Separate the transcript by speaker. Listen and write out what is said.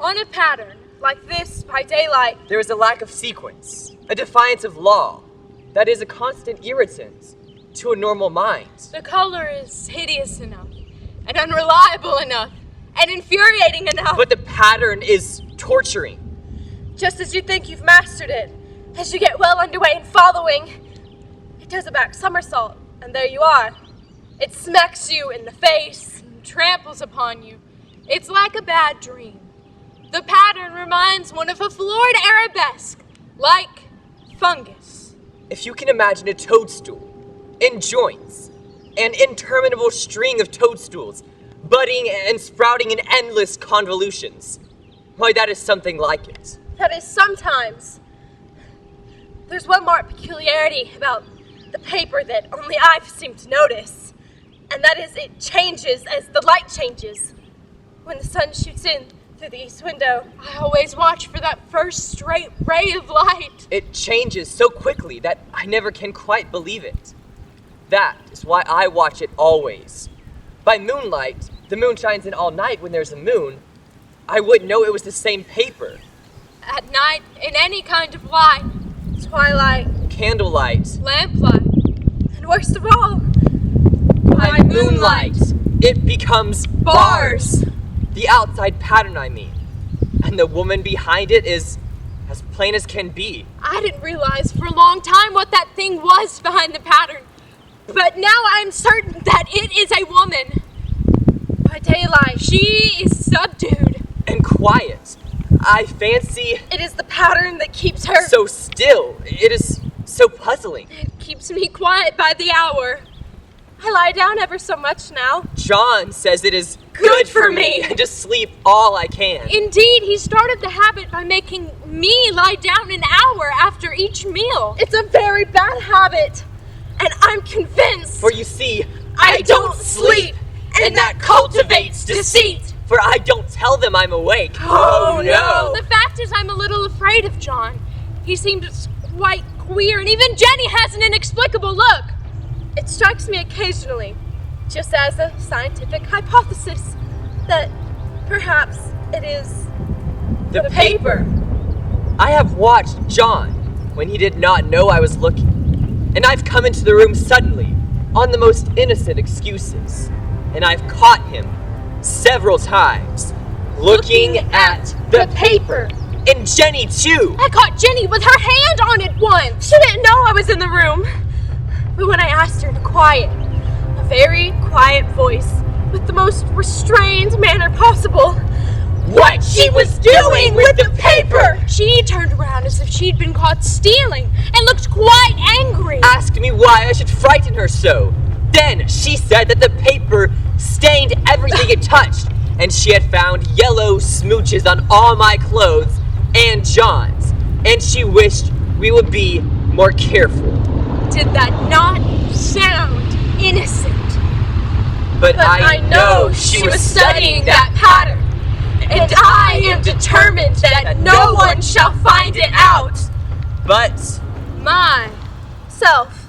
Speaker 1: On a pattern like this by daylight,
Speaker 2: there is a lack of sequence, a defiance of law, that is a constant irritant to a normal mind.
Speaker 1: The color is hideous enough, and unreliable enough, and infuriating enough.
Speaker 2: But the pattern is torturing.
Speaker 1: Just as you think you've mastered it, as you get well underway in following, it does a back somersault, and there you are. It smacks you in the face and tramples upon you. It's like a bad dream. The pattern reminds one of a floored arabesque, like fungus.
Speaker 2: If you can imagine a toadstool, in joints, an interminable string of toadstools, budding and sprouting in endless convolutions, why, that is something like it.
Speaker 1: That is sometimes. There's one marked peculiarity about the paper that only I've seemed to notice, and that is it changes as the light changes. When the sun shoots in through the east window, I always watch for that first straight ray of light.
Speaker 2: It changes so quickly that I never can quite believe it. That is why I watch it always. By moonlight, the moon shines in all night when there's a moon, I wouldn't know it was the same paper.
Speaker 1: At night, in any kind of light, twilight,
Speaker 2: candlelight,
Speaker 1: lamplight, and worst of all,
Speaker 2: by moonlight, it becomes bars. The outside pattern, I mean. And the woman behind it is as plain as can be.
Speaker 1: I didn't realize for a long time what that thing was behind the pattern. But now I'm certain that it is a woman. By daylight, she is subdued.
Speaker 2: And quiet. I fancy
Speaker 1: it is the pattern that keeps her
Speaker 2: so still. It is so puzzling.
Speaker 1: It keeps me quiet by the hour. I lie down ever so much now.
Speaker 2: John says it is good for me to sleep all I can.
Speaker 1: Indeed, he started the habit by making me lie down an hour after each meal. It's a very bad habit, and I'm convinced.
Speaker 2: For you see, I don't sleep, and that cultivates deceit. For I don't tell them I'm awake. Oh no!
Speaker 1: The fact is, I'm a little afraid of John. He seems quite queer, and even Jenny has an inexplicable look. It strikes me occasionally, just as a scientific hypothesis, that perhaps it is
Speaker 2: the paper. I have watched John when he did not know I was looking, and I've come into the room suddenly on the most innocent excuses, and I've caught him several times looking at the paper. And Jenny too.
Speaker 1: I caught Jenny with her hand on it once. She didn't know I was in the room. But when I asked her in a very quiet voice, with the most restrained manner possible,
Speaker 2: what she was doing with the paper,
Speaker 1: she turned around as if she'd been caught stealing and looked quite angry.
Speaker 2: Asked me why I should frighten her so. Then she said that the paper stained everything it touched, and she had found yellow smooches on all my clothes and John's, and she wished we would be more careful.
Speaker 1: Did that not sound innocent?
Speaker 2: But I know she was studying that pattern,
Speaker 1: and I am determined that no one shall find it out.
Speaker 2: But
Speaker 1: myself